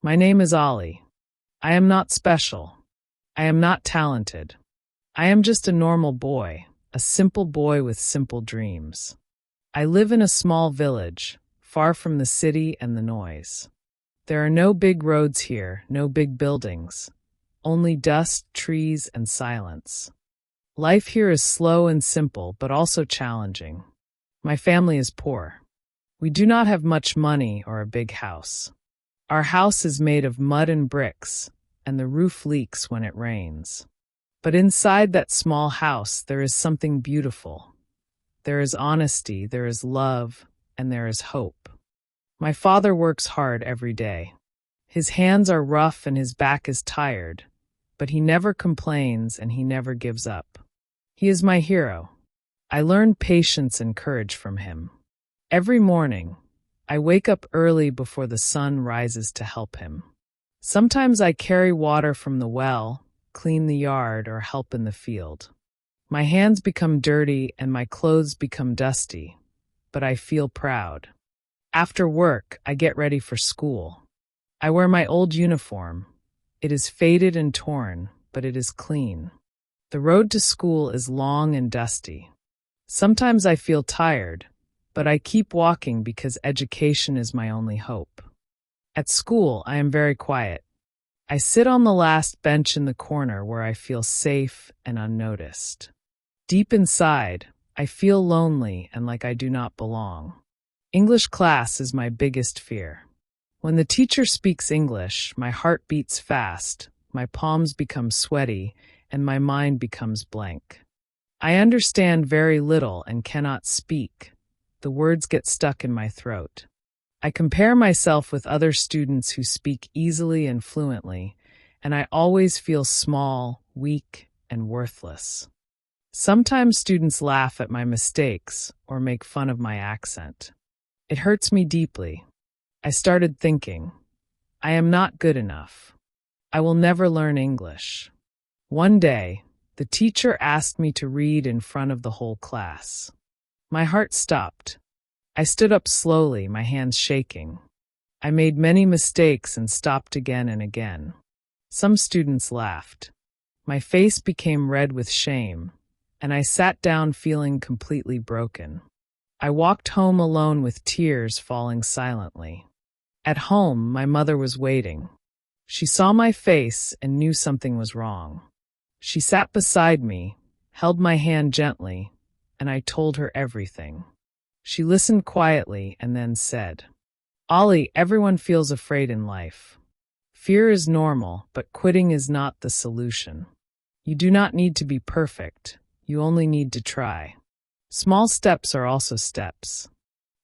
My name is Ollie. I am not special. I am not talented. I am just a normal boy, a simple boy with simple dreams. I live in a small village, far from the city and the noise. There are no big roads here, no big buildings, only dust, trees, and silence. Life here is slow and simple, but also challenging. My family is poor. We do not have much money or a big house. Our house is made of mud and bricks, and the roof leaks when it rains. But inside that small house, there is something beautiful. There is honesty, there is love, and there is hope. My father works hard every day. His hands are rough and his back is tired, but he never complains and he never gives up. He is my hero. I learn patience and courage from him. Every morning, I wake up early before the sun rises to help him. Sometimes I carry water from the well, clean the yard, or help in the field. My hands become dirty and my clothes become dusty, but I feel proud. After work, I get ready for school. I wear my old uniform. It is faded and torn, but it is clean. The road to school is long and dusty. Sometimes I feel tired, but I keep walking because education is my only hope. At school, I am very quiet. I sit on the last bench in the corner where I feel safe and unnoticed. Deep inside, I feel lonely and like I do not belong. English class is my biggest fear. When the teacher speaks English, my heart beats fast, my palms become sweaty, and my mind becomes blank. I understand very little and cannot speak. The words get stuck in my throat. I compare myself with other students who speak easily and fluently, and I always feel small, weak, and worthless. Sometimes students laugh at my mistakes or make fun of my accent. It hurts me deeply. I started thinking, I am not good enough. I will never learn English. One day, the teacher asked me to read in front of the whole class. My heart stopped. I stood up slowly, my hands shaking. I made many mistakes and stopped again and again. Some students laughed. My face became red with shame, and I sat down feeling completely broken. I walked home alone with tears falling silently. At home, my mother was waiting. She saw my face and knew something was wrong. She sat beside me, held my hand gently, and I told her everything. She listened quietly and then said, Ollie, everyone feels afraid in life. Fear is normal, but quitting is not the solution. You do not need to be perfect. You only need to try. Small steps are also steps.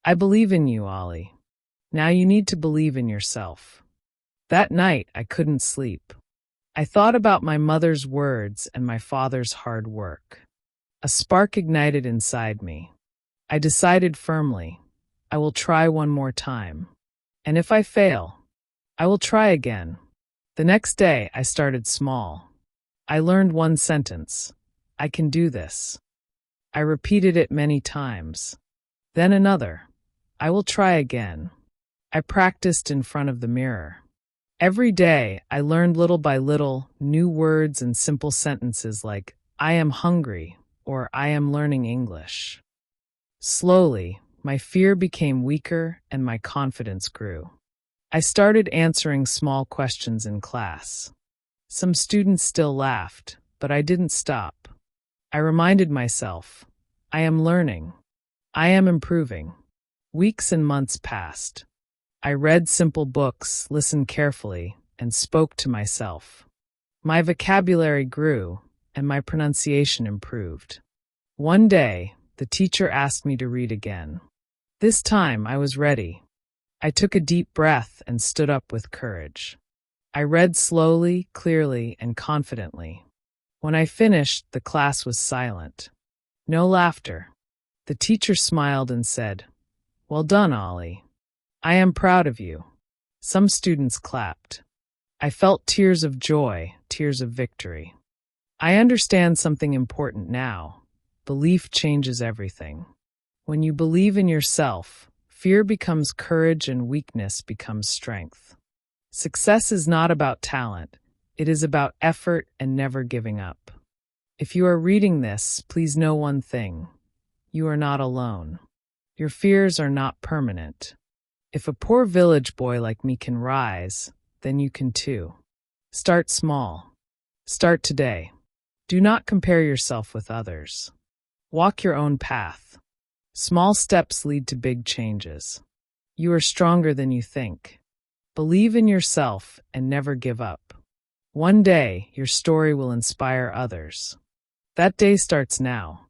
I believe in you, Ollie. Now you need to believe in yourself. That night, I couldn't sleep. I thought about my mother's words and my father's hard work. A spark ignited inside me. I decided firmly, I will try one more time. And if I fail, I will try again. The next day, I started small. I learned one sentence. I can do this. I repeated it many times. Then another. I will try again. I practiced in front of the mirror. Every day, I learned little by little new words and simple sentences like, I am hungry, or I am learning English. Slowly, my fear became weaker and my confidence grew. I started answering small questions in class. Some students still laughed, but I didn't stop. I reminded myself, I am learning. I am improving. Weeks and months passed. I read simple books, listened carefully, and spoke to myself. My vocabulary grew, and my pronunciation improved. One day, the teacher asked me to read again. This time, I was ready. I took a deep breath and stood up with courage. I read slowly, clearly, and confidently. When I finished, the class was silent. No laughter. The teacher smiled and said, Well done, Ollie. I am proud of you. Some students clapped. I felt tears of joy, tears of victory. I understand something important now. Belief changes everything. When you believe in yourself, fear becomes courage and weakness becomes strength. Success is not about talent. It is about effort and never giving up. If you are reading this, please know one thing. You are not alone. Your fears are not permanent. If a poor village boy like me can rise, then you can too. Start small. Start today. Do not compare yourself with others. Walk your own path. Small steps lead to big changes. You are stronger than you think. Believe in yourself and never give up. One day, your story will inspire others. That day starts now.